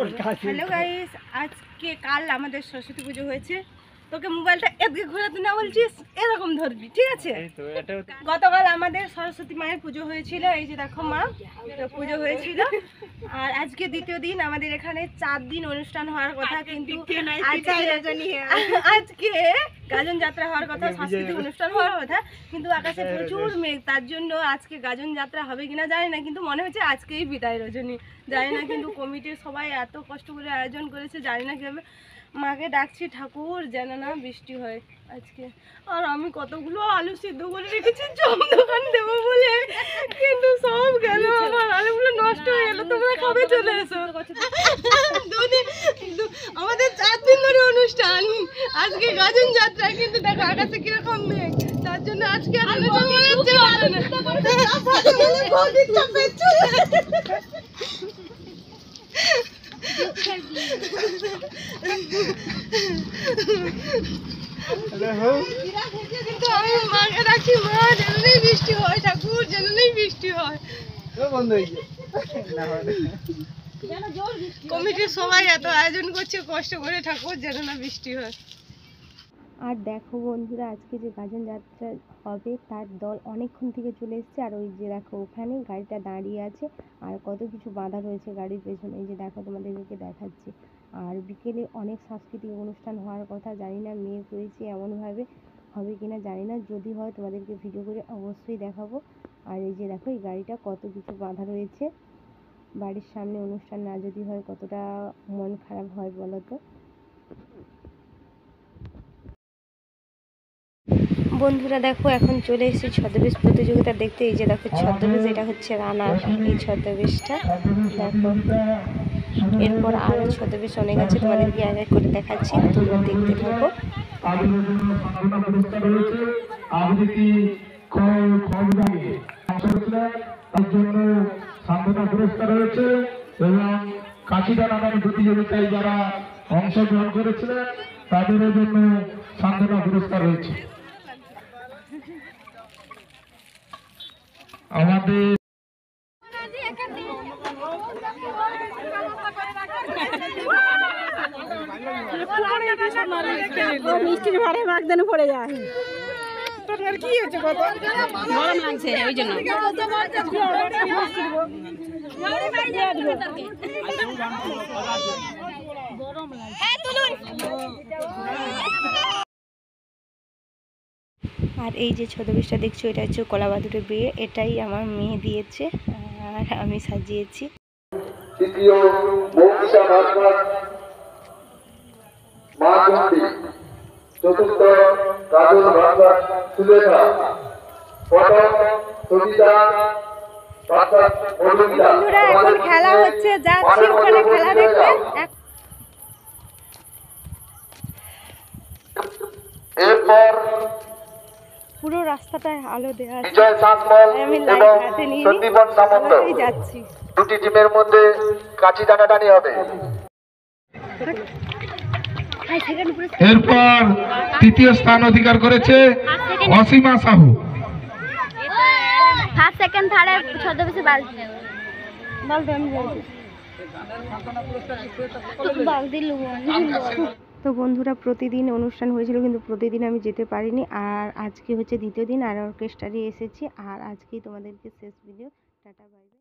Hello guys, আজকে কাল আমাদের সরস্বতী পুজো হয়েছে। তোকে মোবাইলটা এদিকে ঘোরাতে না বলছিস, এরকম ধরবি, ঠিক আছে? গতকাল আমাদের সরস্বতী মায়ের পুজো হয়েছিল, এই যে দেখো মা, তো পুজো হয়েছিল। আর আজকে দ্বিতীয় দিন, আমাদের এখানে 4 দিন অনুষ্ঠান হওয়ার কথা, কিন্তু আজকে গাজন যাত্রা হওয়ার কথা, সাংস্কৃতিক অনুষ্ঠান হওয়ার কথা, কিন্তু আকাশে প্রচুর মেঘ, তার জন্য আজকে গাজন যাত্রা হবে কিনা জানি না, কিন্তু মনে হচ্ছে আজকেই বিদায় রজনী, জানি না। কিন্তু কমিটির সবাই এত কষ্ট করে আয়োজন করেছে, জানি না কিভাবে। মাকে ডাকছি, ঠাকুর যেন না বৃষ্টি হয় আজকে। আর আমি কতগুলো আলু সিদ্ধ করে রেখেছি জম দোকান দেবো বলে, কিন্তু সব গেল, আমার আলুগুলো নষ্ট হয়ে গেল। তোমরা কবে চলে এসো? আমাদের 4 দিন ধরে অনুষ্ঠান, আজকে গাজন যাত্রা, কিন্তু দেখো আকাশে কিরকম মেঘ, তার জন্য আজকে আর অনুষ্ঠান মনে হচ্ছে ভালো না। কিন্তু আমি মাকে রাখি, মা যেন নেই বৃষ্টি হয়, ঠাকুর যেন নেই বৃষ্টি হয়। কমিটির সবাই এত আয়োজন করছে কষ্ট করে, ঠাকুর যেন না বৃষ্টি হয়। আর দেখো বন্ধুরা, আজকে যে গাজন যাত্রা হবে তার দল অনেকক্ষণ থেকে চলে এসেছে। আর ওই যে দেখো ওখানে গাড়িটা দাঁড়িয়ে আছে, আর কত কিছু বাঁধা রয়েছে গাড়ির পেছনে, এই যে দেখো তোমাদেরকে দেখাচ্ছি। আর বিকেলে অনেক সাংস্কৃতিক অনুষ্ঠান হওয়ার কথা, জানি না মেয়ে করেছে এমনভাবে হবে কিনা জানি না, যদি হয় তোমাদেরকে ভিডিও করে অবশ্যই দেখাবো। আর এই যে দেখো এই গাড়িটা কত কিছু বাঁধা রয়েছে, বাড়ির সামনে অনুষ্ঠান না যদি হয় কতটা মন খারাপ হয় বলো তো। বন্ধুরা দেখো, এখন চলে এসেছি ছদ্মবেশ প্রতিযোগিতা দেখতে। এই যে দেখো ছদ্মবেশ, এটা হচ্ছে রানার, এই ছদ্মবেশটা দেখো। এরপর আরও ছদ্মবেশ অনেক আছে, তোমাদেরকে এক এক করে দেখাচ্ছি, তোমরা দেখতে থাকো। এবং কাশিদা নামের প্রতিযোগিতায় যারা অংশগ্রহণ করেছিলেন তাদের জন্য সান্ত্বনা পুরস্কার রয়েছে। আমাদের মিষ্টির ভাড়ে বাগদানে পড়ে যায়, তোর কি হচ্ছে, কত গরম লাগছে ওই জন্য। আর এই যে ছদ্মবেশটা দেখছো, এটা হচ্ছে কলাবাদুরের বিয়ে, এটাই আমার মেয়ে দিয়েছে আর আমি সাজিয়েছি। তৃতীয় মৌমিতা ভাস্কর মা চণ্ডী, চতুর্থ কাজল ভাস্কর সুলেখা, প্রথম সবিতা বন্ধুরা এখন খেলা হচ্ছে, যাচ্ছি ওখানে খেলা দেখতে। এরপর পুরো রাস্তাটায় আলো দেওয়া আছে, বিজয় সাসমল আমি এবং লাইট হাতে নিয়ে সন্দীপন সামন্ত যাচ্ছি। দুটি টিমের মধ্যে কাঠি টানাটানি হবে। এরপর তৃতীয় স্থান অধিকার করেছে অসীমা সাহু। ফার্স্ট সেকেন্ড থার্ডে ছদ্মবেশে তো বন্ধুরা, প্রতিদিন অনুষ্ঠান হয়েছিল, কিন্তু প্রতিদিন আমি যেতে পারিনি। আর আজকে হচ্ছে দ্বিতীয় দিন, আর অর্কেস্ট্রারে এসেছি। আর আজকেই তোমাদেরকে শেষ ভিডিও, টাটা বাই বাই।